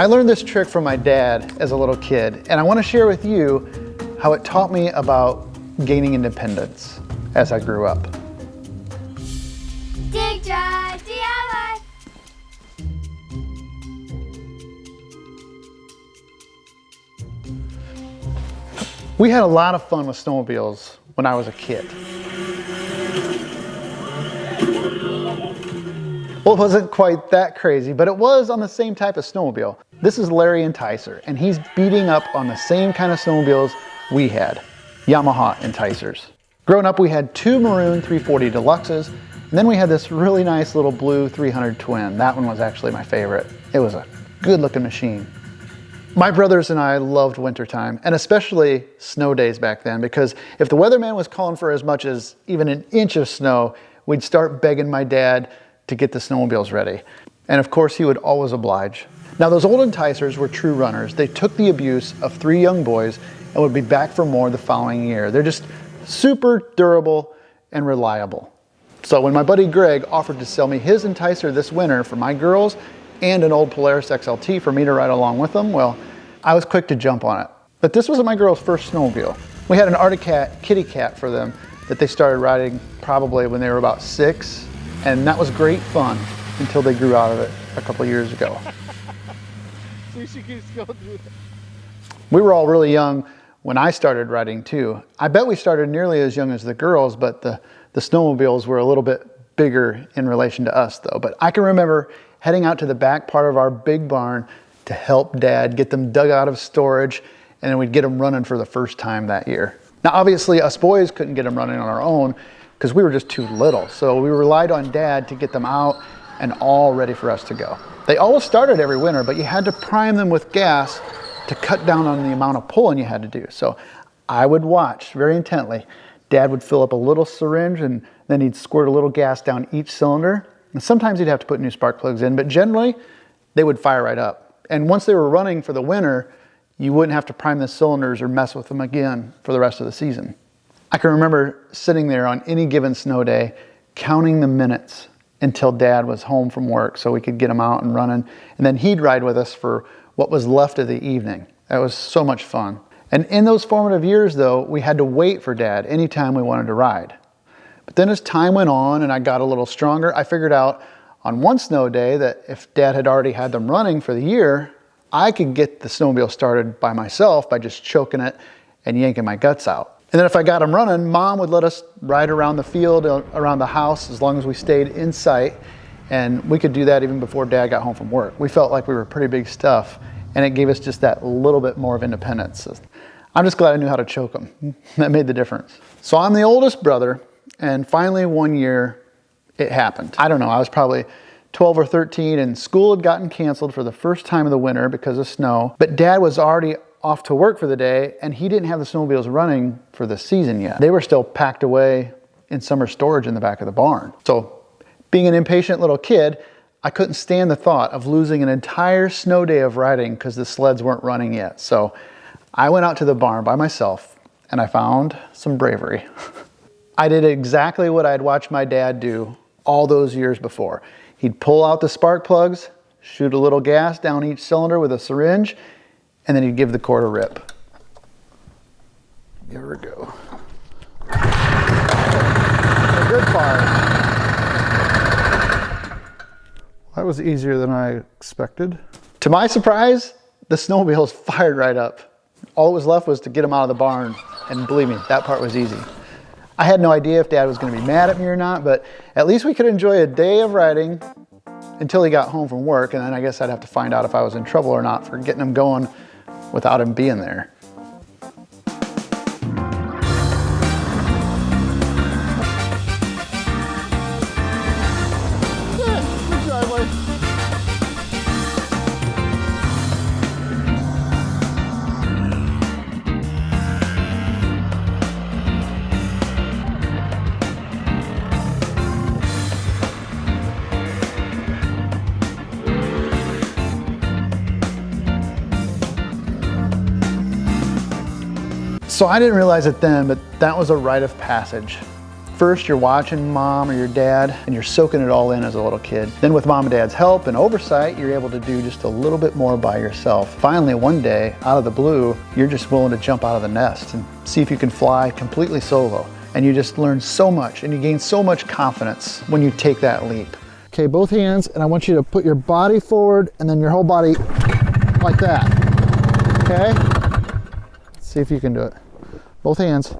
I learned this trick from my dad as a little kid, and I want to share with you how it taught me about gaining independence as I grew up. Dig Drive DIY. We had a lot of fun with snowmobiles when I was a kid. Well, it wasn't quite that crazy, but it was on the same type of snowmobile. This is Larry Enticer, and he's beating up on the same kind of snowmobiles we had, Yamaha Enticers. Growing up, we had two maroon 340 Deluxes, and then we had this really nice little blue 300 Twin. That one was actually my favorite. It was a good looking machine. My brothers and I loved wintertime, and especially snow days back then, because if the weatherman was calling for as much as even an inch of snow, we'd start begging my dad to get the snowmobiles ready. And of course, he would always oblige. Now, those old Enticers were true runners. They took the abuse of three young boys and would be back for more the following year. They're just super durable and reliable. So when my buddy Greg offered to sell me his Enticer this winter for my girls and an old Polaris XLT for me to ride along with them, well, I was quick to jump on it. But this wasn't my girls' first snowmobile. We had an Arctic Cat kitty cat for them that they started riding probably when they were about 6. And that was great fun until they grew out of it a couple years ago. So she keeps going through that. We were all really young when I started riding too. I bet we started nearly as young as the girls, but the snowmobiles were a little bit bigger in relation to us though. But I can remember heading out to the back part of our big barn to help Dad get them dug out of storage, and then we'd get them running for the first time that year. Now obviously us boys couldn't get them running on our own, because we were just too little. So we relied on Dad to get them out and all ready for us to go. They always started every winter, but you had to prime them with gas to cut down on the amount of pulling you had to do. So I would watch very intently. Dad would fill up a little syringe and then he'd squirt a little gas down each cylinder. And sometimes he'd have to put new spark plugs in, but generally they would fire right up. And once they were running for the winter, you wouldn't have to prime the cylinders or mess with them again for the rest of the season. I can remember sitting there on any given snow day, counting the minutes until Dad was home from work so we could get him out and running. And then he'd ride with us for what was left of the evening. That was so much fun. And in those formative years though, we had to wait for Dad anytime we wanted to ride. But then as time went on and I got a little stronger, I figured out on one snow day that if Dad had already had them running for the year, I could get the snowmobile started by myself by just choking it and yanking my guts out. And then if I got them running, Mom would let us ride around the field, around the house, as long as we stayed in sight. And we could do that even before Dad got home from work. We felt like we were pretty big stuff, and it gave us just that little bit more of independence. I'm just glad I knew how to choke them. That made the difference. So I'm the oldest brother, and finally one year it happened. I don't know, I was probably 12 or 13, and school had gotten canceled for the first time of the winter because of snow. But Dad was already off to work for the day, and he didn't have the snowmobiles running for the season yet. They were still packed away in summer storage in the back of the barn. So being an impatient little kid, I couldn't stand the thought of losing an entire snow day of riding because the sleds weren't running yet. So I went out to the barn by myself and I found some bravery. I did exactly what I'd watched my dad do all those years before. He'd pull out the spark plugs, shoot a little gas down each cylinder with a syringe, and then he'd give the cord a rip. Give her a go. A good fire. That was easier than I expected. To my surprise, the snowmobiles fired right up. All that was left was to get them out of the barn, and believe me, that part was easy. I had no idea if Dad was going to be mad at me or not, but at least we could enjoy a day of riding until he got home from work, and then I guess I'd have to find out if I was in trouble or not for getting him going without him being there. Good driveway. So I didn't realize it then, but that was a rite of passage. First, you're watching mom or your dad, and you're soaking it all in as a little kid. Then with mom and dad's help and oversight, you're able to do just a little bit more by yourself. Finally, one day, out of the blue, you're just willing to jump out of the nest and see if you can fly completely solo. And you just learn so much, and you gain so much confidence when you take that leap. Okay, both hands, and I want you to put your body forward and then your whole body like that, okay? Let's see if you can do it. Both hands.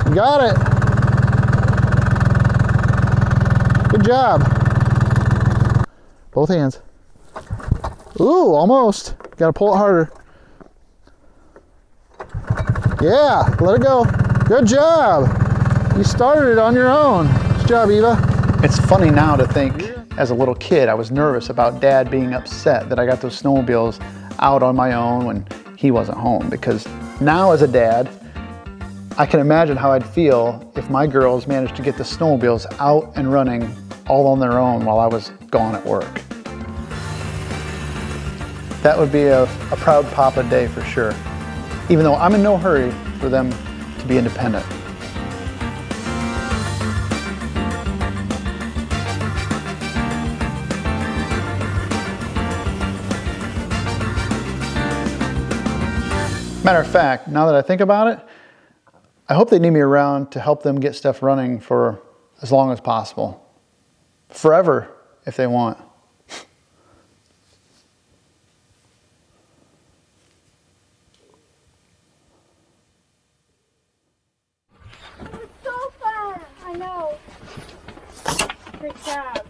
You got it. Good job. Both hands. Ooh, almost. Gotta pull it harder. Yeah, let it go. Good job. You started it on your own. Good job, Eva. It's funny now to think, as a little kid, I was nervous about Dad being upset that I got those snowmobiles out on my own when he wasn't home, because now as a dad, I can imagine how I'd feel if my girls managed to get the snowmobiles out and running all on their own while I was gone at work. That would be a proud papa day for sure, even though I'm in no hurry for them to be independent. Matter of fact, now that I think about it, I hope they need me around to help them get stuff running for as long as possible. Forever, if they want. It's so fun. I know. Great job.